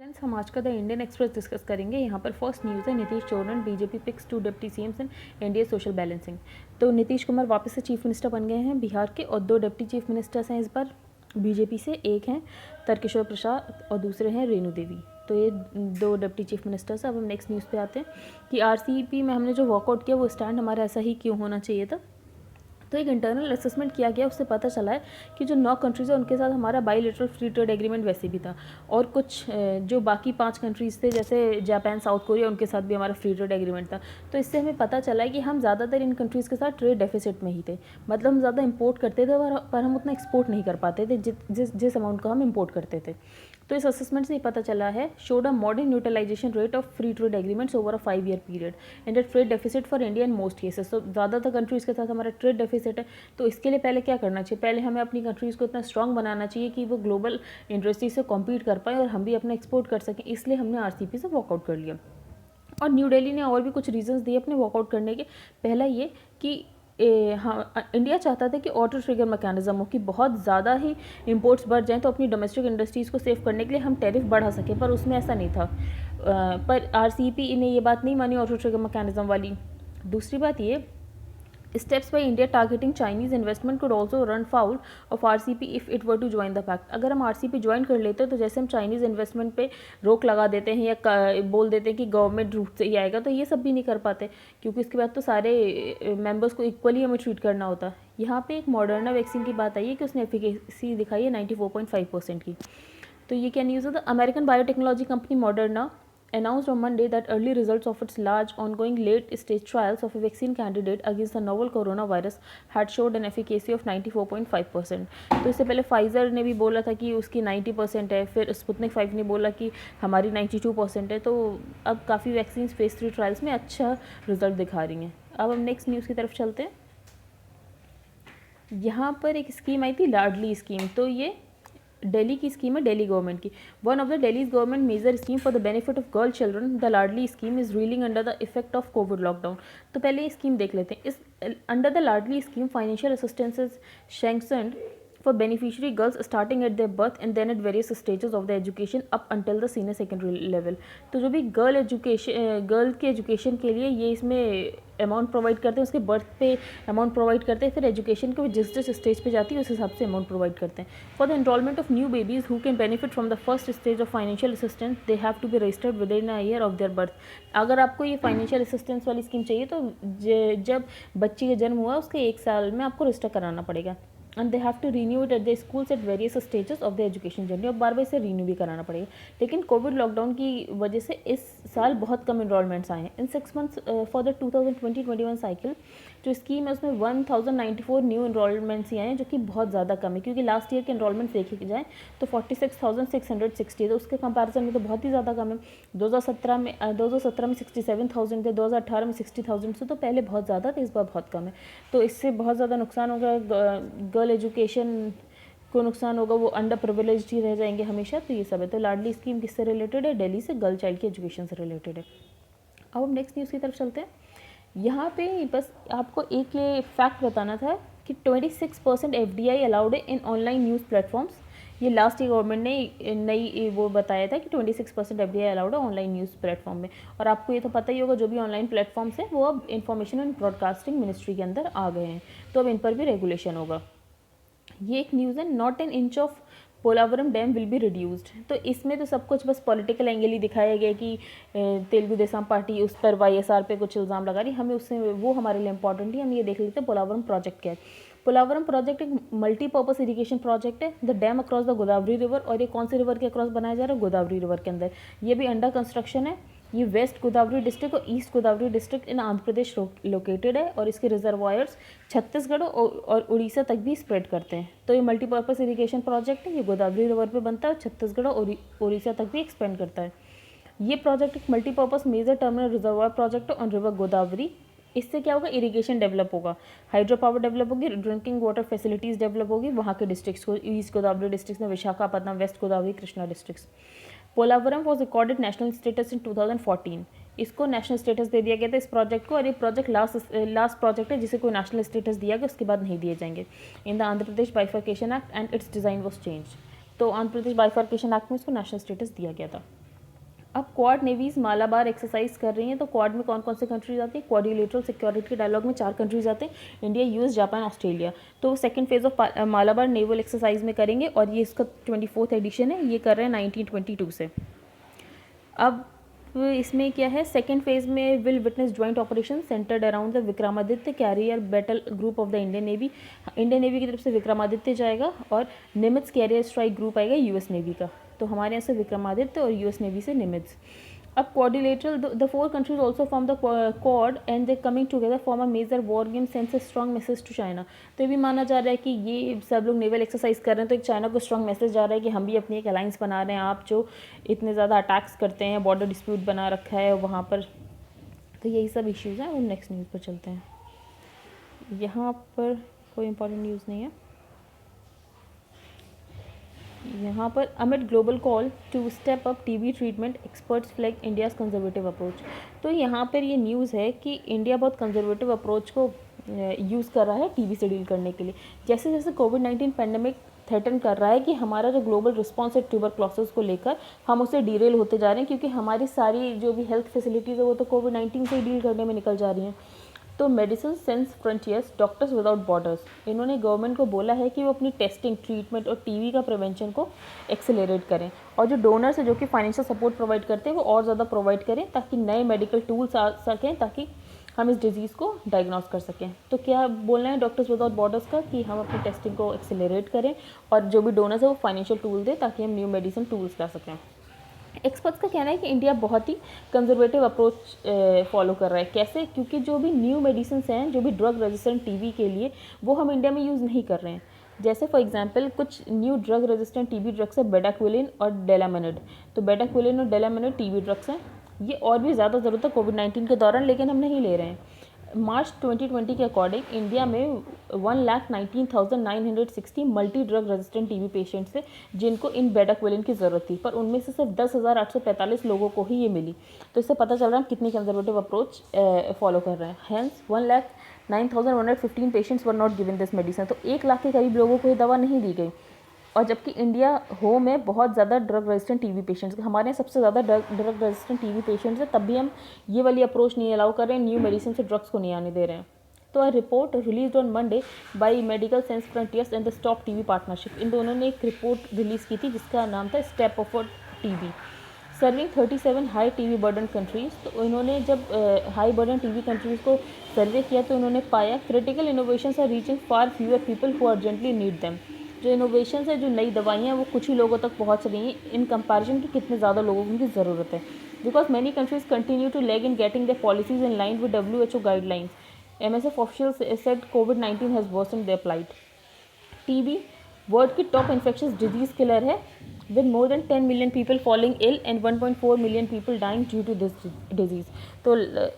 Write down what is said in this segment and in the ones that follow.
Friends, हम आज का द इंडियन एक्सप्रेस डिस्कस करेंगे। यहाँ पर फर्स्ट न्यूज़ है, Nitish Chauhan BJP picks 2 deputy CMs in NDA social balancing. तो नीतीश कुमार वापस से चीफ मिनिस्टर बन गए हैं बिहार के, और 2 डिप्टी चीफ मिनिस्टर्स हैं इस बार बीजेपी से। एक हैं तारकिशोर प्रसाद और दूसरे हैं रेणु देवी। तो ये 2 डिप्टी चीफ मिनिस्टर्स। अब हम नेक्स्ट न्यूज़ पे आते हैं कि आरसीईपी में हमने जो वॉकआउट किया वो स्टैंड हमारा ऐसा ही क्यों होना चाहिए था। तो एक इंटरनल असेसमेंट किया गया, उससे पता चला है कि जो 9 कंट्रीज़ है उनके साथ हमारा बाईलेटरल फ्री ट्रेड एग्रीमेंट वैसे भी था, और कुछ जो बाकी 5 कंट्रीज़ थे जैसे जापान, साउथ कोरिया, उनके साथ भी हमारा फ्री ट्रेड एग्रीमेंट था। तो इससे हमें पता चला है कि हम ज़्यादातर इन कंट्रीज़ के साथ ट्रेड डेफिसिट में ही थे। मतलब हम ज़्यादा इंपोर्ट करते थे पर हम उतना एक्सपोर्ट नहीं कर पाते थे जिस अमाउंट का हम इंपोर्ट करते थे। तो इस असेसमेंट से ये पता चला है, showed a modern utilisation rate of free trade agreements over a 5-year period and trade deficit for India in most cases. तो ज़्यादातर कंट्रीज़ के साथ हमारा ट्रेड डेफिसिट है। तो इसके लिए पहले क्या करना चाहिए? पहले हमें अपनी कंट्रीज़ को इतना स्ट्रांग बनाना चाहिए कि वो ग्लोबल इंडस्ट्री से कॉम्पीट कर पाएँ और हम भी अपना एक्सपोर्ट कर सकें। इसलिए हमने आरसीईपी से वॉकआउट कर लिया। और न्यू दिल्ली ने और भी कुछ रीजंस दिए अपने वॉकआउट करने के। पहला ये कि इंडिया चाहता था कि ऑटो ट्रिगर मैकेनिज्म हो, कि बहुत ज़्यादा ही इंपोर्ट्स बढ़ जाएं तो अपनी डोमेस्टिक इंडस्ट्रीज़ को सेव करने के लिए हम टैरिफ बढ़ा सकें, पर उसमें ऐसा नहीं था। पर आरसीईपी ने ये बात नहीं मानी, ऑटो ट्रिगर मैकेनिज्म वाली। दूसरी बात ये, steps by India targeting Chinese investment could also run foul of RCP if it were to join the pact। अगर हम RCP ज्वाइन कर लेते हैं तो जैसे हम चाइनीज़ इन्वेस्टमेंट पे रोक लगा देते हैं या बोल देते हैं कि गवर्नमेंट रूट से ही आएगा, तो ये सब भी नहीं कर पाते, क्योंकि इसके बाद तो सारे मेंबर्स को इक्वली हमें ट्रीट करना होता। यहाँ पे एक मॉडर्ना वैक्सीन की बात आई है कि उसने एफिकेसी दिखाई है 94.5% की। तो ये क्या न्यूज़ है? The American biotechnology company Moderna announced on Monday that early results of its large ongoing late-stage trials of a vaccine candidate against the novel coronavirus had showed an efficacy of 94.5%। तो इससे पहले Pfizer ने भी बोला था कि उसकी 90% है, फिर स्पुतनिक 5 ने बोला कि हमारी 92% है। तो अब काफ़ी वैक्सीन फेज 3 ट्रायल्स में अच्छा रिजल्ट दिखा रही हैं। अब हम नेक्स्ट न्यूज़ की तरफ चलते हैं। यहाँ पर एक स्कीम आई थी, लाडली स्कीम। तो ये दिल्ली की स्कीम है, दिल्ली गवर्नमेंट की। One of the Delhi's government major scheme for the benefit of girl children, the Ladli scheme is reeling under the effect of covid lockdown. तो पहले ये स्कीम देख लेते हैं। इस under the Ladli scheme financial assistance is sanctioned for beneficiary girls starting at their birth and then at various stages of the education up until the senior secondary level। तो जो भी गर्ल के एजुकेशन के लिए ये इसमें अमाउंट प्रोवाइड करते हैं, उसके बर्थ पे अमाउंट प्रोवाइड करते हैं, फिर एजुकेशन को जिस स्टेज पे जाती है उस हिसाब से अमाउंट प्रोवाइड करते हैं। For the enrolment of new babies who can benefit from the first stage of financial assistance they have to be registered within a year of their birth. अगर आपको ये फाइनेंशियल असिस्टेंस वाली scheme चाहिए तो जब बच्ची का जन्म हुआ उसके 1 साल में आपको रजिस्टर कराना पड़ेगा, and they have to renew it at the schools at various stages of the education journey. और बार-बार इसे रीन्यू भी कराना पड़ेगा। लेकिन कोविड लॉकडाउन की वजह से इस साल बहुत कम इनरोलमेंट्स आए हैं। इन 6 मंथ्स फॉर द 2020-21 साइकिल जो स्कीम है उसमें 1094 न्यू इनरोलमेंट्स ही आए हैं, जो कि बहुत ज़्यादा कम है, क्योंकि लास्ट ईयर के इनरोलमेंट देखे जाए तो 46,660, तो उसके कंपैरिजन में तो बहुत ही ज़्यादा कम है। 2017 में 67,000 थे, 2018 में 60,000 से, तो पहले बहुत ज़्यादा थे, इस बार बहुत कम है। तो इससे बहुत ज़्यादा नुकसान होगा, गर्ल एजुकेशन को नुकसान होगा, वो अंडर प्रिविलेज्ड ही रह जाएंगे हमेशा। तो ये सब है। तो लाडली स्कीम किससे रिलेटेड है? दिल्ली से गर्ल चाइल्ड की एजुकेशन से रिलेटेड है। अब हम नेक्स्ट न्यूज़ की तरफ चलते हैं। यहाँ पे बस आपको एक ये फैक्ट बताना था कि 26% FDI अलाउड है इन ऑनलाइन न्यूज़ प्लेटफॉर्म्स। ये लास्ट ईयर गवर्नमेंट ने नई वो बताया था कि 26% FDI अलाउड है ऑनलाइन न्यूज़ प्लेटफॉर्म में। और आपको ये तो पता ही होगा, जो भी ऑनलाइन प्लेटफॉर्म्स हैं वो अब इंफॉर्मेशन एंड ब्रॉडकास्टिंग मिनिस्ट्री के अंदर आ गए हैं, तो अब इन पर भी रेगुलेशन होगा। ये एक न्यूज़ है, not an inch of Polavaram dam will be reduced. तो इसमें तो सब कुछ बस पॉलिटिकल एंगल ही दिखाया गया कि तेलुगु देशम पार्टी उस पर YSR पे कुछ इल्ज़ाम लगा रही। हमें उससे वो हमारे लिए इंपॉर्टेंट ही, हम ये देख लेते हैं पोलावरम प्रोजेक्ट क्या है। पोलावरम प्रोजेक्ट एक मल्टीपर्पज़ इरिगेशन प्रोजेक्ट है, the dam across the Godavari river. और ये कौन से रिवर के अक्रॉस बनाया जा रहा है? गोदावरी रिवर के अंदर। ये भी अंडर कंस्ट्रक्शन है। ये वेस्ट गोदावरी डिस्ट्रिक्ट और east Godavari district in Andhra Pradesh located है, और इसके रिजर्वायर्स छत्तीसगढ़ और उड़ीसा तक भी स्प्रेड करते हैं। तो ये मल्टीपर्पज़ इरिगेशन प्रोजेक्ट है, ये गोदावरी रिवर पे बनता है, छत्तीसगढ़ और उड़ीसा तक भी एक्सपेंड करता है। ये प्रोजेक्ट एक multipurpose major terminal reservoir project है ऑन रिवर गोदावरी। इससे क्या होगा? इरिगेशन डेवलप होगा, हाइड्रो पावर डेवलप होगी, ड्रिंकिंग वाटर फैसिलिटीज़ डेवलप होगी वहाँ के डिस्ट्रिक्ट्स को, ईस्ट गोदावरी डिस्ट्रिक्ट में Visakhapatnam, west Godavari, Krishna districts. Polavaram was recorded national status in 2014। इसको नेशनल स्टेटस दे दिया गया था इस प्रोजेक्ट को, और ये प्रोजेक्ट लास्ट प्रोजेक्ट है जिसे कोई नेशनल स्टेटस दिया गया, उसके बाद नहीं दिए जाएंगे। In the Andhra Pradesh bifurcation act and it's design was change. तो आंध्र प्रदेश बाइफर्केशन एक्ट में इसको नेशनल स्टेटस दिया गया था। अब क्वाड नेवीज मालाबार एक्सरसाइज कर रही हैं, तो क्वाड में कौन कौन से कंट्रीज आती हैं? क्वाड्रिलेटरल सिक्योरिटी डायलॉग में 4 कंट्रीज आते हैं, इंडिया, यूएस, जापान, ऑस्ट्रेलिया। तो वो second phase of Malabar naval exercise में करेंगे और ये इसका 24th एडिशन है, ये कर रहे हैं 1922 से। अब इसमें क्या है, सेकेंड फेज में will witness joint operation centred around the Vikramaditya carrier battle group of the Indian navy. Indian navy की तरफ से विक्रमादित्य जाएगा और निमित्ज कैरियर स्ट्राइक ग्रुप आएगा यूएस नेवी का। तो हमारे यहाँ से विक्रमादित्य और यूएस नेवी से निमित्ज। अब quadrilateral, the 4 countries also form the quad and they coming together form a major war game sends a strong message to China। तो ये भी माना जा रहा है कि ये सब लोग नेवल एक्सरसाइज कर रहे हैं, तो एक चाइना को स्ट्रॉन्ग मैसेज जा रहा है कि हम भी अपनी एक अलाइंस बना रहे हैं, आप जो इतने ज़्यादा अटैक्स करते हैं, बॉर्डर डिस्प्यूट बना रखा है वहाँ पर। तो यही सब इश्यूज़ हैं। और नेक्स्ट न्यूज़ पर चलते हैं। यहाँ पर कोई इंपॉर्टेंट न्यूज़ नहीं है। यहाँ पर amid global call to step up TB treatment experts flag India's conservative approach. तो यहाँ पर ये न्यूज़ है कि इंडिया बहुत कंजर्वेटिव अप्रोच को यूज़ कर रहा है टीबी से डील करने के लिए। जैसे जैसे कोविड-19 पेंडेमिक थ्रेटन कर रहा है कि हमारा जो ग्लोबल रिस्पॉन्स है ट्यूबरक्लोसिस को लेकर, हम उससे डीरेल होते जा रहे हैं, क्योंकि हमारी सारी जो भी हेल्थ फैसिलिटीज़ है वो तो कोविड-19 से ही डील करने में निकल जा रही हैं। तो medicine sense frontiers, doctors without borders, इन्होंने गवर्नमेंट को बोला है कि वो अपनी टेस्टिंग, ट्रीटमेंट और टीबी का प्रिवेंशन को एक्सेलरेट करें, और जो डोनर्स है जो कि फाइनेंशियल सपोर्ट प्रोवाइड करते हैं वो और ज़्यादा प्रोवाइड करें, ताकि नए मेडिकल टूल्स आ सकें, ताकि हम इस डिजीज़ को डायग्नोस कर सकें। तो क्या बोलना है डॉक्टर्स विदाउट बॉर्डर्स का कि हम अपनी टेस्टिंग को एक्सेलरेट करें और जो भी डोनर्स है वो फाइनेंशियल टूल दें, ताकि हम न्यू मेडिसिन टूल्स ला सकें। एक्सपर्ट्स का कहना है कि इंडिया बहुत ही कंजर्वेटिव अप्रोच फॉलो कर रहा है। कैसे? क्योंकि जो भी न्यू मेडिसिन हैं, जो भी ड्रग रेजिस्टेंट टीबी के लिए, वो हम इंडिया में यूज़ नहीं कर रहे हैं। जैसे फॉर एग्जांपल कुछ new drug resistant TB drugs है, बेडाक्विलिन और डेलामिनेड। तो बेडाक्विलिन और डेलामिनेड टीबी ड्रग्स हैं, ये और भी ज़्यादा ज़रूरत है कोविड-19 के दौरान, लेकिन हम नहीं ले रहे हैं। मार्च 2020 के अकॉर्डिंग इंडिया में 1,19,960 multi drug resistant TB patients थे, जिनको इन बेडाक्विलिन की ज़रूरत थी, पर उनमें से सिर्फ 10,845 लोगों को ही ये मिली। तो इससे पता चल रहा है हम कितनी कंजर्वेटिव अप्रोच फॉलो कर रहे हैं। Hence 1,09,115 patients were not given this medicine. तो 1 लाख के करीब लोगों को ये दवा नहीं दी गई, और जबकि इंडिया हो में बहुत ज़्यादा ड्रग रेजिस्टेंट टीबी पेशेंट्स, हमारे यहाँ सबसे ज़्यादा ड्रग रेजिस्टेंट टीबी पेशेंट्स है, तब भी हम ये वाली अप्रोच नहीं अलाउ कर रहे हैं, न्यू मेडिसिन से ड्रग्स को नहीं आने दे रहे हैं। तो a report release on Monday by medical sense frontiers and the Stop TB Partnership, इन दोनों ने एक रिपोर्ट रिलीज़ की थी जिसका नाम था step of TB serving 37 high TB burden countries. तो इन्होंने जब हाई बर्डन टीबी कंट्रीज़ को सर्वे किया तो इन्होंने पाया critical innovations are reaching far fewer people who urgently need them. जो इनोवेशंस है, जो नई दवाइयाँ हैं, वो कुछ ही लोगों तक पहुँच रही हैं इन कंपैरिजन कि कितने ज़्यादा लोगों को उनकी ज़रूरत है। Because many countries continue to lag in getting the policies in line with WHO guidelines. MSF officials said कोविड-19 has worsened their plight. TB world की टॉप इन्फेक्शियस डिजीज़ किलर है, with more than 10 million people falling ill and 1.4 million people dying due to this disease। तो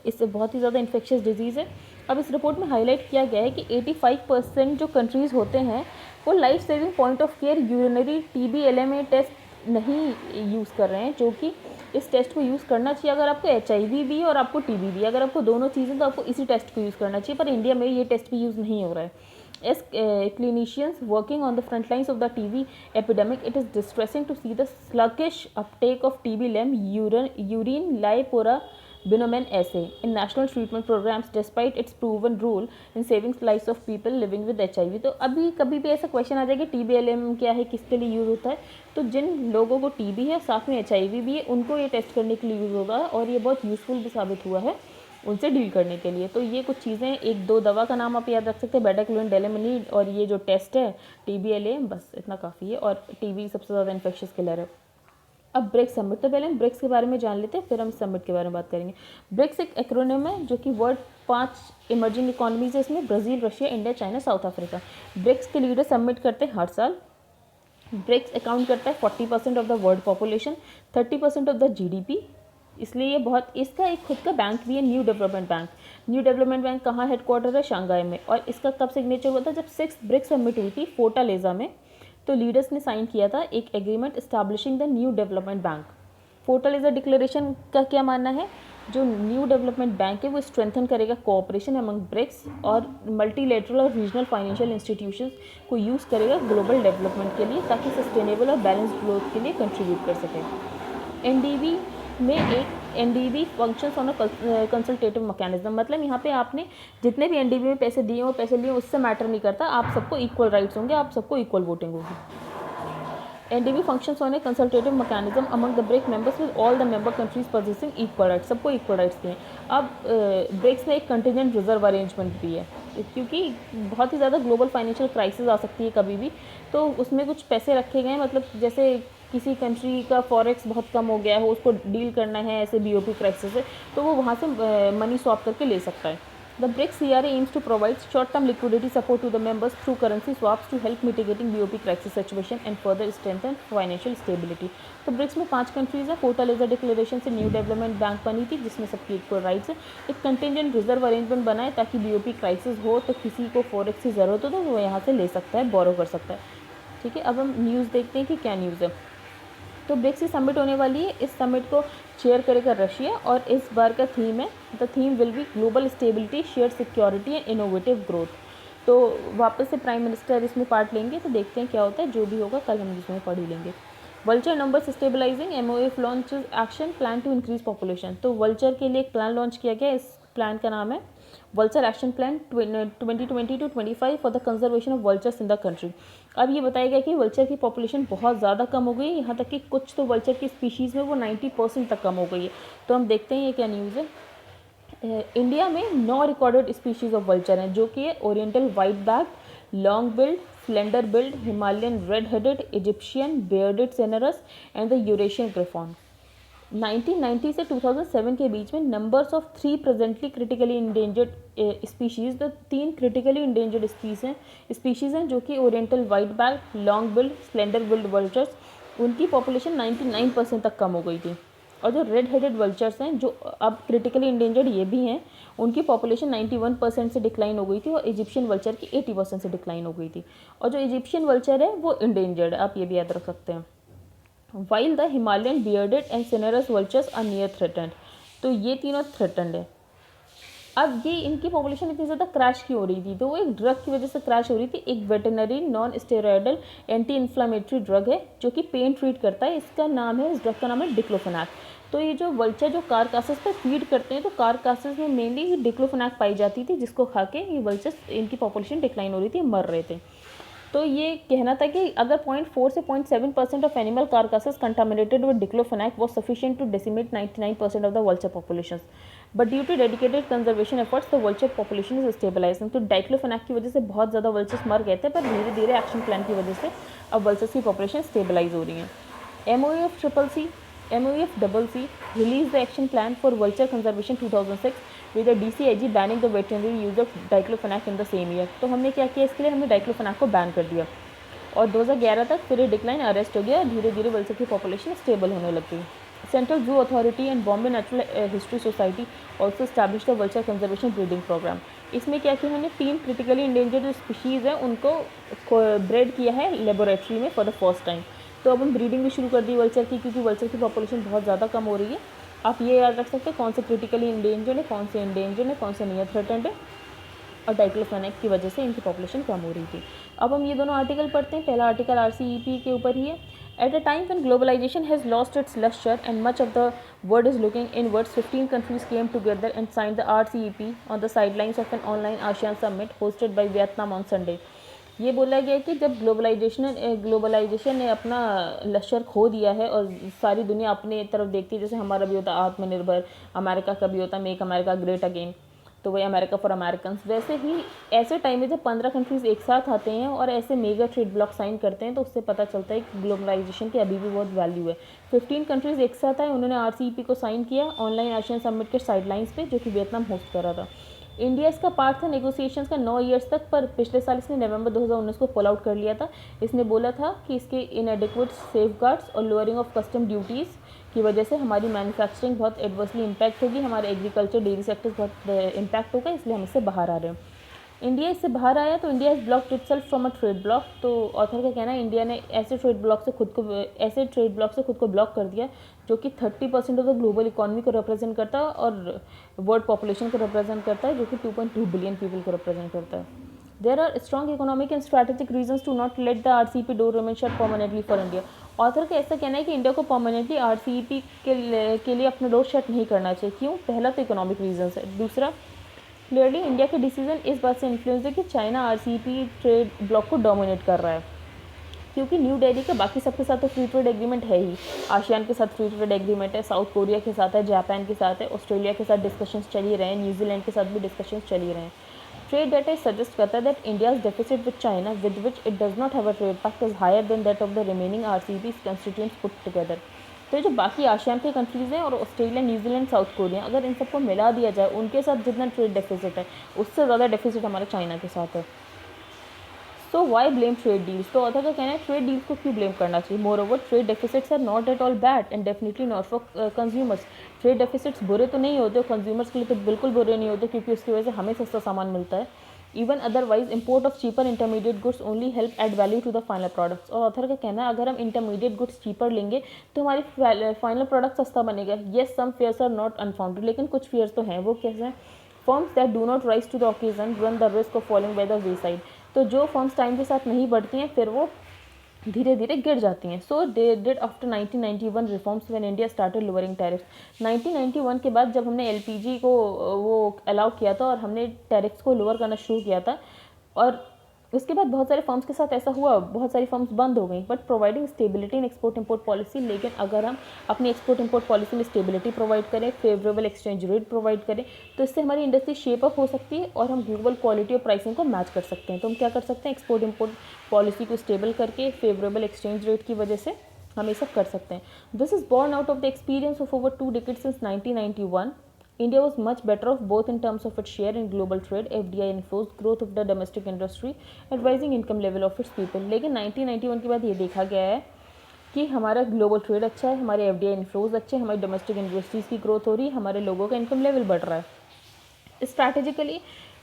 इससे बहुत ही ज़्यादा infectious disease है। अब इस रिपोर्ट में हाईलाइट किया गया है कि 85% जो कंट्रीज़ होते हैं वो life saving point of care urinary TB-LMA test नहीं यूज़ कर रहे हैं, जो कि इस टेस्ट को यूज़ करना चाहिए अगर आपको HIV भी है और आपको TB भी। अगर आपको दोनों चीज़ें तो आपको इसी टेस्ट को यूज़ करना चाहिए, पर इंडिया में ये टेस्ट भी यूज़ नहीं हो रहा है। As clinicians working on the front lines of the TB epidemic, it is distressing to see the sluggish uptake of TB-LEM urine liporabinomen assay in national treatment programs despite its proven role in saving lives of people living with HIV। तो अभी कभी भी ऐसा question आ जाएगा TB-LM क्या है, किसके लिए यूज़ होता है, तो जिन लोगों को TB है साथ में HIV भी है उनको ये टेस्ट करने के लिए यूज़ होगा, और ये बहुत यूज़फुल भी साबित हुआ है उनसे डील करने के लिए। तो ये कुछ चीज़ें, 1-2 दवा का नाम आप याद रख सकते हैं, बेडाक्विलिन, डेलामिनेड, और ये जो टेस्ट है TB-LM, बस इतना काफ़ी है। और TB सबसे ज़्यादा इन्फेक्शियस किलर है। अब ब्रिक्स समिट, तो पहले हम ब्रिक्स के बारे में जान लेते हैं, फिर हम समिट के बारे में बात करेंगे। ब्रिक्स एक एक्रोनिम है जो कि वर्ल्ड 5 इमर्जिंग इकोनॉमीज है, इसमें Brazil, Russia, India, China, South Africa. BRICS के लीडर सबमिट करते हैं हर साल। ब्रिक्स अकाउंट करता है 40% of the world population, 30% of the GDP, इसलिए ये बहुत, इसका एक खुद का बैंक भी है, new development bank. New development bank कहाँ हेडक्वार्टर है? शंघाई में। और इसका कब सिग्नेचर हुआ था? जब 6th ब्रिक्स समिट हुई थी फोर्टालेजा में, तो लीडर्स ने साइन किया था एक agreement establishing the new development bank. Fortaleza declaration का क्या मानना है? जो न्यू डेवलपमेंट बैंक है वो स्ट्रेंथन करेगा कोऑपरेशन अमंग ब्रिक्स और मल्टीलेटरल और रीजनल फाइनेंशियल इंस्टीट्यूशंस को यूज़ करेगा ग्लोबल डेवलपमेंट के लिए, ताकि सस्टेनेबल और बैलेंस्ड ग्रोथ के लिए कंट्रीब्यूट कर सके। NDB में एक NDB functions on a consultative mechanism, मतलब यहाँ पे आपने जितने भी एनडीबी में पैसे दिए हो, पैसे लिए, उससे मैटर नहीं करता, आप सबको इक्वल राइट्स होंगे, आप सबको इक्वल वोटिंग होगी। NDB functions on A consultative mechanism among the brick members with all the member countries possessing equal rights, सबको इक्वल राइट्स दिए। अब ब्रिक्स में एक कंटिजेंट रिजर्व अरेंजमेंट भी है, क्योंकि बहुत ही ज़्यादा ग्लोबल फाइनेंशियल क्राइसिस आ सकती है कभी भी, तो उसमें कुछ पैसे रखे गए हैं, मतलब जैसे किसी कंट्री का फॉरेक्स बहुत कम हो गया हो, उसको डील करना है ऐसे बीओपी क्राइसिस से, तो वो वहाँ से मनी स्वैप करके ले सकता है। The BRICS CRA aims to provide short-term liquidity support to the members through currency swaps to help mitigating BOP crisis situation and further strengthen financial stability. तो ब्रिक्स में 5 कंट्रीज़ हैं। पोर्ट एलिजा डिक्लेरेशन से new development bank बनी थी, जिसमें सबकी equal rights है। एक कंटिजेंट रिजर्व अरेंजमेंट बना है ताकि बीओपी क्राइसिस हो तो किसी को फॉरेक्स की ज़रूरत हो तो वो यहाँ से ले सकता है, बोरो कर सकता है। ठीक है, अब हम न्यूज़ देखते हैं कि क्या न्यूज़ है। तो ब्रिक्स की समिट होने वाली है, इस समिट को चेयर करेगा रशिया, और इस बार का थीम है, the theme will be global stability, share security and innovative growth. तो वापस से प्राइम मिनिस्टर इसमें पार्ट लेंगे, तो देखते हैं क्या होता है, जो भी होगा कल हम इसमें पढ़ ही लेंगे। Vulture numbers stabilising, MoEF launch action plan to increase population. तो वल्चर के लिए एक प्लान लॉन्च किया गया, इस प्लान का नाम है vulture action plan 2020-25 for the conservation of vultures in the country. अब ये बताया गया कि वल्चर की पॉपुलेशन बहुत ज़्यादा कम हो गई है, यहाँ तक कि कुछ तो वल्चर की स्पीशीज़ में वो 90% तक कम हो गई है। तो हम देखते हैं ये क्या न्यूज़ है। इंडिया में 9 रिकॉर्डेड स्पीशीज़ ऑफ वल्चर हैं, जो कि है oriental white back, long billed, slender billed, Himalayan red headed, Egyptian bearded cinereous and the Eurasian griffon. 1990 से 2007 के बीच में numbers of 3 presently critically endangered species, तो 3 क्रिटिकली इंडेंजर्ड स्पीशीज़ हैं जो कि oriental white back, long billed, slender billed vultures, उनकी population 99% तक कम हो गई थी। और जो रेड हेडेड वल्चर्स हैं, जो अब क्रिटिकली इंडेंजर्ड ये भी हैं, उनकी पॉपुलेशन 91% से डिक्लाइन हो गई थी, और इजिप्शियन वल्चर की 80% से डिक्लाइन हो गई थी। और जो इजिप्शियन वल्चर है वो इंडेंजर्ड है, आप ये भी याद रख सकते हैं। While the Himalayan bearded and cinereous vultures are near threatened, तो ये तीनों थ्रेटेंड है। अब ये इनकी पॉपुलेशन इतनी ज़्यादा क्रैश क्यों हो रही थी, तो वो एक ड्रग की वजह से क्रैश हो रही थी। एक veterinary non steroidal anti inflammatory drug है जो कि पेन ट्रीट करता है, इसका नाम है, इस ड्रग का नाम है डिक्लोफेनाक। तो ये जो वल्चर जो कारकासेस पर फीड करते हैं, तो कारकासेस में मेनली डिक्लोफेनाक पाई जाती थी, जिसको खा के ये वल्चर्स, इनकी पॉपुलेशन डिक्लाइन हो रही थी, मर रहे थे। तो ये कहना था कि अगर 0.4 से 0.7% of animal carcasses contaminated with diclofenac was sufficient to decimate 99% of the vulture populations, but due to dedicated conservation efforts the vulture population is stabilising. तो डाइक्लोफेनाक की वजह से बहुत ज़्यादा वल्चर्स मर गए थे, पर धीरे धीरे एक्शन प्लान की वजह से अब वल्चर्स की पॉपुलेशन स्टेबलाइज हो रही है। MOEF-CC released the action plan for vulture conservation 2006 with the DCIG banning the veterinary use of diclofenac in the same year। तो हमने क्या किया, इसके लिए हमने डाइक्लोफेनाक को बैन कर दिया, और 2011 तक फिर ये डिक्लाइन अरेस्ट हो गया, धीरे धीरे वल्चर की पॉपुलेशन स्टेबल होने लग गई। Central zoo authority and Bombay natural history society also establish the vulture conservation breeding programme. इसमें क्या किया, उन्होंने 3 क्रिटिकली इंडेंजर्ड जो स्पीशीज़ हैं उनको ब्रेड किया है लेबोरेटरी में फॉर द फर्स्ट टाइम। तो अब हम ब्रीडिंग भी शुरू कर दी वल्चर की, क्योंकि वल्चर की पॉपुलेशन बहुत ज़्यादा कम हो रही है। आप ये याद रख सकते हैं कौन से क्रिटिकली इंडेंजर्ड है, कौन से इंडेंजर्ड है, कौन से नियर थ्रेटेंड है, और डाइक्लोफेनाक की वजह से इनकी पॉपुलेशन कम हो रही थी। अब हम ये दोनों आर्टिकल पढ़ते हैं। पहला आर्टिकल RCEP के ऊपर ही है। At a time when globalisation has lost its lustre and much of the world is looking inwards, 15 countries came together and signed the RCEP on the sidelines of an online ASEAN summit hosted by Vietnam on Sunday. ये बोला गया कि जब globalisation ने अपना लश्कर खो दिया है और सारी दुनिया अपने तरफ देखती है, जैसे हमारा भी होता आत्मनिर्भर, अमेरिका का भी होता मेक अमेरिका ग्रेट अगेन, तो वही अमेरिका फॉर अमेरिकन्स, वैसे ही ऐसे टाइम में जब 15 कंट्रीज़ एक साथ आते हैं और ऐसे मेगा ट्रेड ब्लॉक साइन करते हैं, तो उससे पता चलता है कि ग्लोबलाइजेशन की अभी भी बहुत वैल्यू है। 15 कंट्रीज़ एक साथ आए, उन्होंने RCEP को साइन किया ऑनलाइन एशियन समिट के साइडलाइंस पे, जो कि वियतनाम होस्ट कर रहा था। इंडिया इसका पार्ट था नेगोशिएशंस का 9 ईयर्स तक, पर पिछले साल इसने नवंबर 2019 को पुल आउट कर लिया था। इसने बोला था कि इसके इनएडिक्वेट सेफगार्ड्स और लोअरिंग ऑफ कस्टम ड्यूटीज़ की वजह से हमारी मैन्युफैक्चरिंग बहुत एडवर्सली इम्पैक्ट होगी, हमारे एग्रीकल्चर डेयरी सेक्टर्स बहुत इम्पैक्ट होगा, इसलिए हम इससे बाहर आ रहे हैं। इंडिया इससे बाहर आया तो India is blocked itself from a trade block. तो ऑथर का कहना है इंडिया ने ऐसे ट्रेड ब्लॉक से खुद को ब्लॉक कर दिया जो कि 30% ऑफ द ग्लोबल इकोनॉमी को रिप्रेजेंट करता है और वर्ल्ड पॉपुलेशन को रिप्रेजेंट करता है, जो कि 2.2 बिलियन पीपल को रिप्रेजेंट करता है। There are strong economic and strategic reasons to not let the RCEP door remain shut permanently for India. Author का ऐसा कहना है कि इंडिया को परमानेंटली आरसीईपी के लिए अपना डोर शट नहीं करना चाहिए। क्यों? पहला तो इकोनॉमिक रीजंस है। दूसरा, क्लियरली इंडिया के डिसीजन इस बात से इन्फ्लुएंस है कि चाइना आरसीईपी ट्रेड ब्लॉक को डोमिनेट कर रहा है, क्योंकि न्यू दिल्ली का बाकी सबके साथ तो फ्री ट्रेड एग्रीमेंट है ही। आसियान के साथ फ्री ट्रेड एग्रीमेंट है, साउथ कोरिया के साथ है, जापान के साथ है, ऑस्ट्रेलिया के साथ डिस्कशंस चल ही रहे हैं, न्यूजीलैंड के साथ भी डिस्कशंस चल ही रहे हैं। ट्रेड डाटा सजेस्ट करता है that India's deficit with China with which it does not have a trade pact is higher than that of the remaining RCEP constituents put together. तो जो बाकी आसियान के कंट्रीज़ हैं और ऑस्ट्रेलिया, न्यूजीलैंड, साउथ कोरिया, अगर इन सबको मिला दिया जाए, उनके साथ जितना ट्रेड डेफिसिट है उससे ज़्यादा डेफिसिट हमारा चाइना के साथ है। सो वाई ब्लेम ट्रेड डील्स? तो ऑथर का कहना है ट्रेड डील्स को क्यों ब्लेम करना चाहिए? Moreover trade deficits are not at all bad and definitely not for consumers. Trade deficits बुरे तो नहीं होते, कंज्यूमर्स के लिए तो बिल्कुल बुरे नहीं होते, क्योंकि उसकी वजह से हमें सस्ता सामान मिलता है। Even otherwise import of cheaper intermediate goods only help add value to the final products. और ऑथर का कहना है अगर हम इंटरमीडिएट गुड्स चीपर लेंगे तो हमारी फाइनल प्रोडक्ट सस्ता बनेगा। Yes, some fears are not unfounded, लेकिन कुछ फेयर्स तो हैं। वो कैसे हैं? Firms that do not rise to the occasion run the risk of falling by the wayside. तो जो फर्म्स टाइम के साथ नहीं बढ़ती हैं फिर वो धीरे धीरे गिर जाती हैं। So they did after 1991 reforms when India started lowering tariffs. 1991 के बाद जब हमने एलपीजी को वो अलाउ किया था और हमने टैरिफ्स को लोअर करना शुरू किया था, और उसके बाद बहुत सारे फर्म्स के साथ ऐसा हुआ, बहुत सारी फर्म्स बंद हो गई, but providing stability in export import policy. लेकिन अगर हम अपनी एक्सपोर्ट इंपोर्ट पॉलिसी में स्टेबिलिटी प्रोवाइड करें, फेवरेबल एक्सचेंज रेट प्रोवाइड करें, तो इससे हमारी इंडस्ट्री शेप अप हो सकती है और हम ग्लोबल क्वालिटी और प्राइसिंग को मैच कर सकते हैं। तो हम क्या कर सकते हैं? एक्सपोर्ट इंपोर्ट पॉलिसी को स्टेबल करके फेवरेबल एक्सचेंज रेट की वजह से हम ये सब कर सकते हैं। This is born out of the experience of over 2 decades since 1991. India was much better off both in terms of its share in global trade, FDI inflows, growth of the domestic industry, and rising income level of its people. लेकिन 1991 के बाद ये देखा गया है कि हमारा global trade अच्छा है, हमारे एफडीआई इन्फ्लोज अच्छे, हमारी डोमेस्टिक इंडस्ट्रीज की ग्रोथ हो रही है, हमारे लोगों का इनकम लेवल बढ़ रहा है। Strategically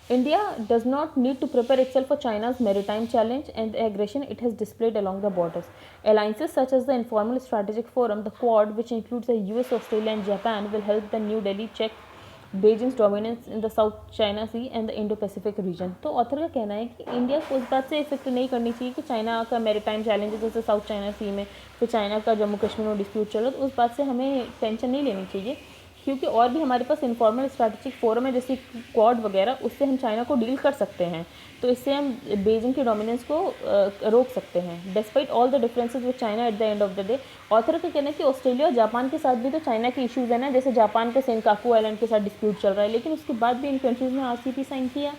India does not need to prepare itself for China's maritime challenge and the aggression it has displayed along the borders. Alliances such as the Informal Strategic Forum, the Quad, which includes the US, Australia and Japan, will help the New Delhi check Beijing's dominance in the South China Sea and the Indo-Pacific region. तो author का कहना है कि India को उस बात से effect नहीं करनी चाहिए कि चाइना का मैरीटाइम चैलेंज है, जैसे साउथ चाइना सी में फिर चाइना का जम्मू कश्मीर में डिस्प्यूट चल रहा है, तो उस बात से हमें टेंशन नहीं लेनी चाहिए, क्योंकि और भी हमारे पास इनफॉर्मल स्ट्रैटेजिक फोरम है जैसे क्वाड वगैरह, उससे हम चाइना को डील कर सकते हैं। तो इससे हम बेजिंग की डोमिनेंस को रोक सकते हैं। Despite all the differences with China at the end of the day, author का कहना है कि ऑस्ट्रेलिया और जापान के साथ भी तो चाइना के इश्यूज़ है ना, जैसे जापान का सेनकाकू आइलैंड के साथ डिस्प्यूट चल रहा है, लेकिन उसके बाद भी इन कंट्रीज़ ने आरसीईपी साइन किया।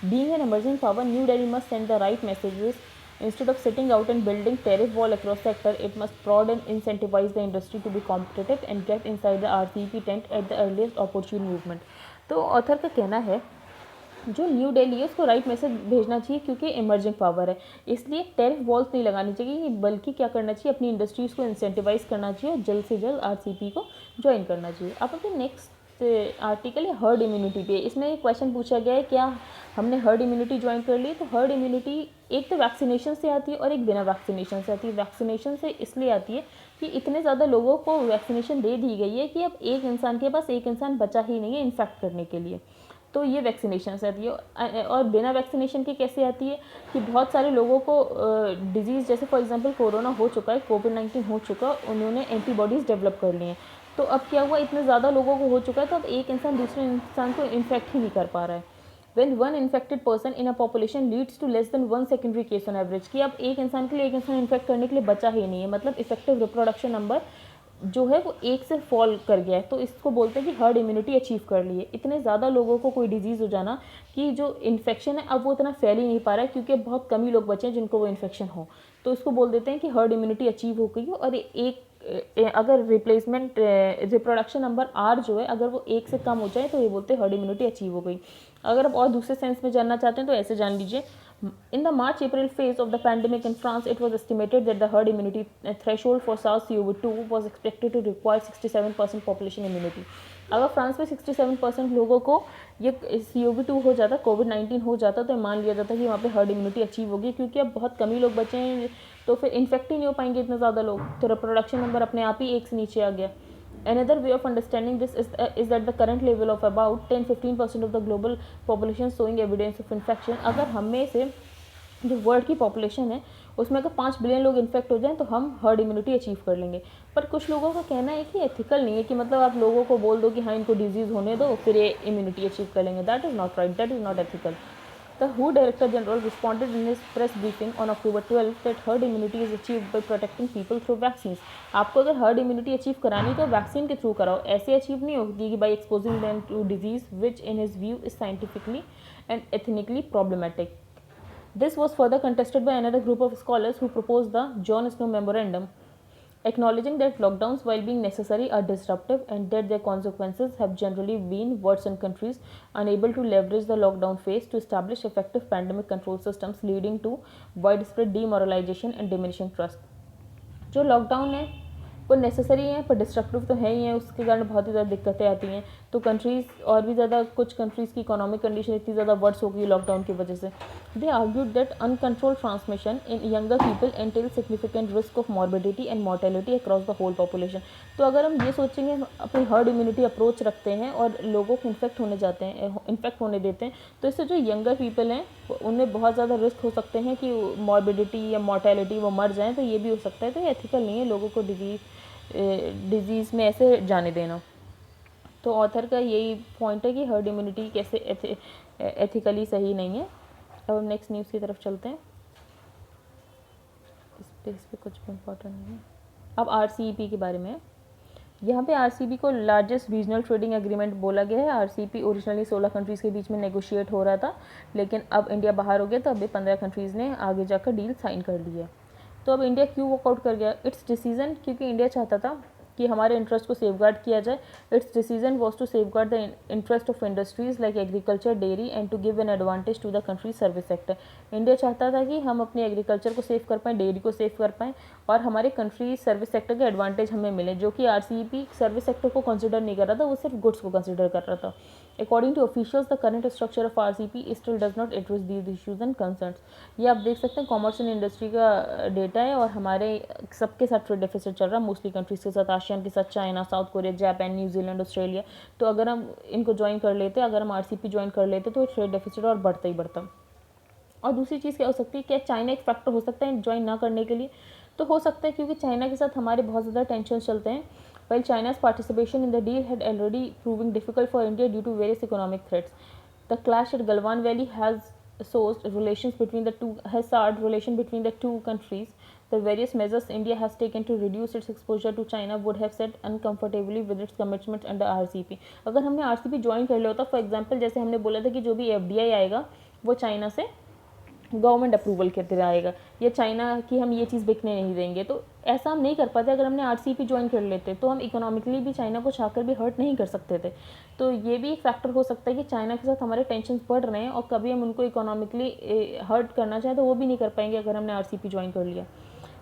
Being an emerging power, new Delhi must send the right messages. Instead of sitting out and building tariff wall across the sector, it must prod and incentivize the industry to be competitive and get inside the RCEP tent at the earliest opportune movement. तो author का कहना है जो new Delhi है उसको right message भेजना चाहिए, क्योंकि इमर्जिंग पावर है, इसलिए टैरिफ वॉल्स नहीं लगानी चाहिए, बल्कि क्या करना चाहिए, अपनी इंडस्ट्रीज़ को इंसेंटिवाइज करना चाहिए और जल्द से जल्द आरसीईपी को ज्वाइन करना चाहिए। अब अपने नेक्स्ट आर्टिकल है हर्ड इम्यूनिटी पे। इसमें एक क्वेश्चन पूछा गया है क्या हमने हर्ड इम्यूनिटी ज्वाइन कर ली? तो हर्ड इम्यूनिटी एक तो वैक्सीनेशन से आती है और एक बिना वैक्सीनेशन से आती है। वैक्सीनेशन से इसलिए आती है कि इतने ज़्यादा लोगों को वैक्सीनेशन दे दी गई है कि अब एक इंसान के पास एक इंसान बचा ही नहीं है इन्फेक्ट करने के लिए, तो ये वैक्सीनेशन से आती है। और बिना वैक्सीनेशन के कैसे आती है कि बहुत सारे लोगों को डिजीज़, जैसे फॉर एग्जांपल कोरोना हो चुका है, कोविड-19 हो चुका, उन्होंने एंटीबॉडीज़ डेवलप कर ली हैं, तो अब क्या हुआ, इतने ज़्यादा लोगों को हो चुका है तो अब एक इंसान दूसरे इंसान को इन्फेक्ट ही नहीं कर पा रहा है। When one infected person in a population leads to less than 1 secondary case on average, कि अब एक इंसान के लिए एक इंसान इन्फेक्ट करने के लिए बचा ही नहीं है, मतलब इफेक्टिव रिप्रोडक्शन नंबर जो है वो 1 से फॉल कर गया है, तो इसको बोलते हैं कि हर्ड इम्यूनिटी अचीव कर ली है। इतने ज़्यादा लोगों को कोई डिजीज़ हो जाना कि जो इन्फेक्शन है अब वो इतना फैल ही नहीं पा रहा है, क्योंकि बहुत कम ही लोग बचे हैं जिनको वो इन्फेक्शन हो, तो इसको बोल देते हैं कि हर्ड इम्यूनिटी अचीव हो गई है। और अगर रिप्लेसमेंट रिप्रोडक्शन नंबर आर जो है अगर वो 1 से कम हो जाए तो ये बोलते हैं हर्ड इम्यूनिटी अचीव हो गई। अगर आप और दूसरे सेंस में जानना चाहते हैं तो ऐसे जान लीजिए, in the March-April phase of the pandemic in France, it was estimated that the herd immunity threshold for SARS-CoV-2 was expected to require 67% population immunity. अगर फ्रांस में 67% लोगों को ये CoV-2 हो जाता, कोविड-19 हो जाता, तो मान लिया जाता कि वहाँ पे हर्ड इम्यूनिटी अचीव होगी, क्योंकि अब बहुत कम ही लोग बचे हैं तो फिर इन्फेक्ट ही नहीं हो पाएंगे इतने ज़्यादा लोग, तो रिप्रोडक्शन नंबर अपने आप ही 1 से नीचे आ गया। Another way of understanding this is that the current level of about 10-15% of the global population showing evidence of infection. अगर हम में से जो वर्ल्ड की पॉपुलेशन है उसमें अगर 5 बिलियन लोग इन्फेक्ट हो जाएं तो हम हर्ड इम्यूनिटी अचीव कर लेंगे. पर कुछ लोगों का कहना है कि एथिकल नहीं है कि मतलब आप लोगों को बोल दो कि हाँ इनको डिजीज़ होने दो फिर ये इम्यूनिटी अचीव कर लेंगे. That is not right, that is not ethical. The WHO Director General responded in his press briefing on October 12 that herd immunity is achieved by protecting people through vaccines. आपको अगर herd immunity achieve करानी तो vaccine के through कराओ, ऐसे achieve नहीं होती कि by exposing them to disease which in his view is scientifically and ethnically problematic. This was further contested by another group of scholars who proposed the John Snow Memorandum, acknowledging that lockdowns, while being necessary, are disruptive and that their consequences have generally been worse in countries unable to leverage the lockdown phase to establish effective pandemic control systems, leading to widespread demoralization and diminishing trust. जो lockdown है वो necessary है पर destructive तो है ही है, उसके कारण बहुत ही ज़्यादा दिक्कतें आती हैं. तो कंट्रीज़ और भी ज़्यादा कुछ कंट्रीज़ की इकोनॉमिक कंडीशन इतनी ज़्यादा वर्स हो गई लॉकडाउन की वजह से. They argued that uncontrolled transmission in younger people entail significant risk of morbidity and mortality across the whole population. तो अगर हम ये सोचेंगे अपनी हर्ड इम्यूनिटी अप्रोच रखते हैं और लोगों को इन्फेक्ट होने देते हैं तो इससे जो यंगर पीपल हैं उनमें बहुत ज़्यादा रिस्क हो सकते हैं कि मॉर्बिडिटी या मॉर्टेलिटी वो मर जाएँ. तो ये भी हो सकता है. तो ये एथिकल नहीं है लोगों को डिजीज़ में ऐसे जाने देना. तो ऑथर का यही पॉइंट है कि हर्ड इम्यूनिटी कैसे एथिकली सही नहीं है. अब नेक्स्ट न्यूज़ की तरफ चलते हैं. इस पे कुछ भी इम्पोर्टेंट नहीं है. अब RCEP के बारे में. यहाँ पे RCEP को लार्जेस्ट रीजनल ट्रेडिंग एग्रीमेंट बोला गया है. RCEP ओरिजिनली 16 कंट्रीज़ के बीच में नेगोशिएट हो रहा था, लेकिन अब इंडिया बाहर हो गया तो अभी 15 कंट्रीज़ ने आगे जाकर डील साइन कर ली है. तो अब इंडिया क्यों वॉकआउट कर गया? इट्स डिसीजन क्योंकि इंडिया चाहता था कि हमारे इंटरेस्ट को सेफगार्ड किया जाए. Its decision was to safeguard the interest of industries like agriculture, dairy and to give an advantage to the country service sector. India चाहता था कि हम अपने एग्रीकल्चर को सेव कर पाएँ, डेयरी को सेव कर पाएँ और हमारे कंट्री सर्विस सेक्टर के एडवांटेज हमें मिले, जो कि RCEP सर्विस सेक्टर को कंसिडर नहीं कर रहा था, वो सिर्फ गुड्स को कंसिडर कर रहा था. According to officials the current structure of RCEP still does not address these issues and concerns. ये आप देख सकते हैं कॉमर्स एंड इंडस्ट्री का डेटा है और हमारे सबके साथ ट्रेड डेफिसिट चल रहा है, मोस्टली कंट्रीज़ के साथ, आसियान के साथ, China, south Korea, Japan, New Zealand, Australia. तो अगर हम इनको ज्वाइन कर लेते, अगर हम RCEP ज्वाइन कर लेते तो ट्रेड डेफिसिट और बढ़ता ही बढ़ता. और दूसरी चीज़ क्या हो सकती है, क्या चाइना एक फैक्टर हो सकता है ज्वाइन ना करने के लिए? तो हो सकता है क्योंकि चाइना के साथ हमारे बहुत ज़्यादा टेंशन चलते हैं. While China's participation in the deal had already proving difficult for India due to various economic threats, the clash at Galwan Valley has soured relations between the two countries. The various measures India has taken to reduce its exposure to China would have set uncomfortably with its commitments under RCEP. अगर हमने RCEP join कर लिया होता, for example जैसे हमने बोला था कि जो भी FDI आएगा वो चाइना से गवर्नमेंट अप्रूवल के तरह आएगा, या चाइना की हम ये चीज़ बिकने नहीं देंगे, तो ऐसा हम नहीं कर पाते. अगर हमने RCEP ज्वाइन कर लेते तो हम इकोनॉमिकली भी चाइना को चाहकर भी हर्ट नहीं कर सकते थे. तो ये भी एक फैक्टर हो सकता है कि चाइना के साथ हमारे टेंशन बढ़ रहे हैं और कभी हम उनको इकोनॉमिकली हर्ट करना चाहें तो वो भी नहीं कर पाएंगे अगर हमने RCEP ज्वाइन कर लिया.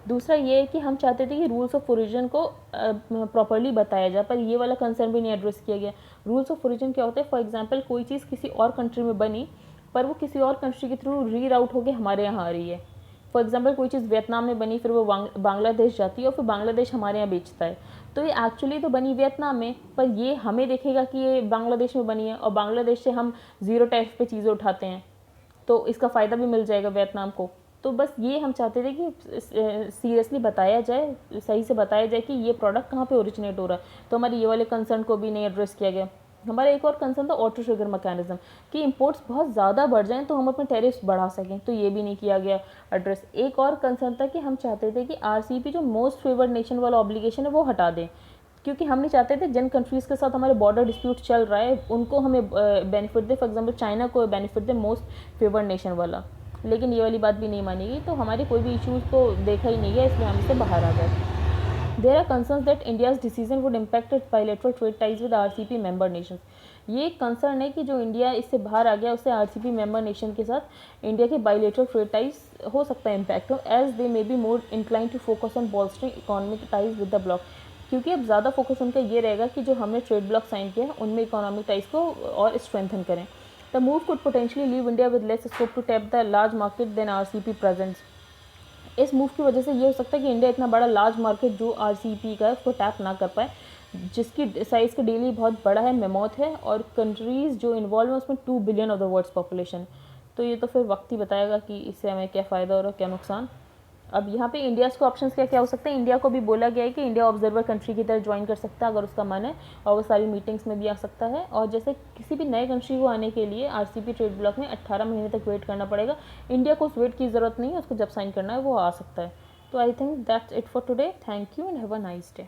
दूसरा ये है कि हम चाहते थे कि रूल्स ऑफ ओरिजिन को प्रॉपर्ली बताया जाए, पर ये वाला कंसर्न भी नहीं एड्रेस किया गया. रूल्स ऑफ ओरिजिन क्या होता है? फॉर एग्जांपल कोई चीज़ किसी और कंट्री में बनी पर वो किसी और कंट्री के थ्रू रीराउट होकर हमारे यहाँ आ रही है. फॉर एग्जांपल कोई चीज़ वियतनाम में बनी, फिर वो बांग्लादेश जाती है और फिर बांग्लादेश हमारे यहाँ बेचता है. तो ये एक्चुअली तो बनी वियतनाम में, पर ये हमें देखेगा कि ये बांग्लादेश में बनी है और बांग्लादेश से हम ज़ीरो टैरिफ पे चीज़ें उठाते हैं, तो इसका फ़ायदा भी मिल जाएगा वियतनाम को. तो बस ये हम चाहते थे कि सीरियसली बताया जाए, सही से बताया जाए कि ये प्रोडक्ट कहाँ पे ओरिजिनेट हो रहा है. तो हमारे ये वाले कंसर्न को भी नहीं एड्रेस किया गया. हमारा एक और कंसर्न था ऑटो ट्रिगर मैकेनिज्म, कि इंपोर्ट्स बहुत ज़्यादा बढ़ जाएं तो हम अपने टैरिफ्स बढ़ा सकें, तो ये भी नहीं किया गया एड्रेस. एक और कंसर्न था कि हम चाहते थे कि RCEP जो मोस्ट फेवर्ड नेशन वाला ऑब्लिगेशन है वो हटा दें, क्योंकि हम नहीं चाहते थे जिन कंट्रीज़ के साथ हमारे बॉर्डर डिस्प्यूट चल रहा है उनको हमें बेनिफिट दे. फॉर एग्जाम्पल चाइना को बेनिफिट दे मोस्ट फेवर्ड नेशन वाला, लेकिन ये वाली बात भी नहीं मानी गई. तो हमारे कोई भी इश्यूज़ को देखा ही नहीं गया, इसलिए हम इससे बाहर आ गए. There are concerns that India's decision would impact its bilateral trade ties with RCEP member nations. ये एक कंसर्न है कि जो इंडिया इससे बाहर आ गया उससे RCEP मेंबर नेशन के साथ इंडिया के बाइलेटरल ट्रेड टाइज हो सकता है इम्पैक्ट हो, as they may be more incline to focus on bolstering economic ties with the bloc. क्योंकि अब ज़्यादा फोकस उनका ये रहेगा कि जो हमने ट्रेड ब्लॉक साइन किया है उनमें इकोनॉमिक टाइज को और स्ट्रेंथन करें. The move could potentially leave India with less scope to tap the large market then RCEP presents. इस मूव की वजह से ये हो सकता है कि इंडिया इतना बड़ा लार्ज मार्केट जो RCEP का है उसको टैप ना कर पाए. जिसकी साइज़ का डेली बहुत बड़ा है, मेमोथ है, और कंट्रीज़ जो इन्वॉल्व है उसमें 2 billion of the world's population. तो ये तो फिर वक्त ही बताएगा कि इससे हमें क्या फ़ायदा और क्या नुकसान। अब यहाँ पे इंडियाज़ को ऑप्शंस क्या क्या हो सकते हैं। इंडिया को भी बोला गया है कि इंडिया ऑब्जर्वर कंट्री की तरह ज्वाइन कर सकता है अगर उसका मन है, और वो सारी मीटिंग्स में भी आ सकता है। और जैसे किसी भी नए कंट्री को आने के लिए आरसीपी ट्रेड ब्लॉक में 18 महीने तक वेट करना पड़ेगा। इंडिया को उस वेट की ज़रूरत नहीं है, उसको जब साइन करना है वो आ सकता है। तो I think that's it for today. Thank you and have a nice day.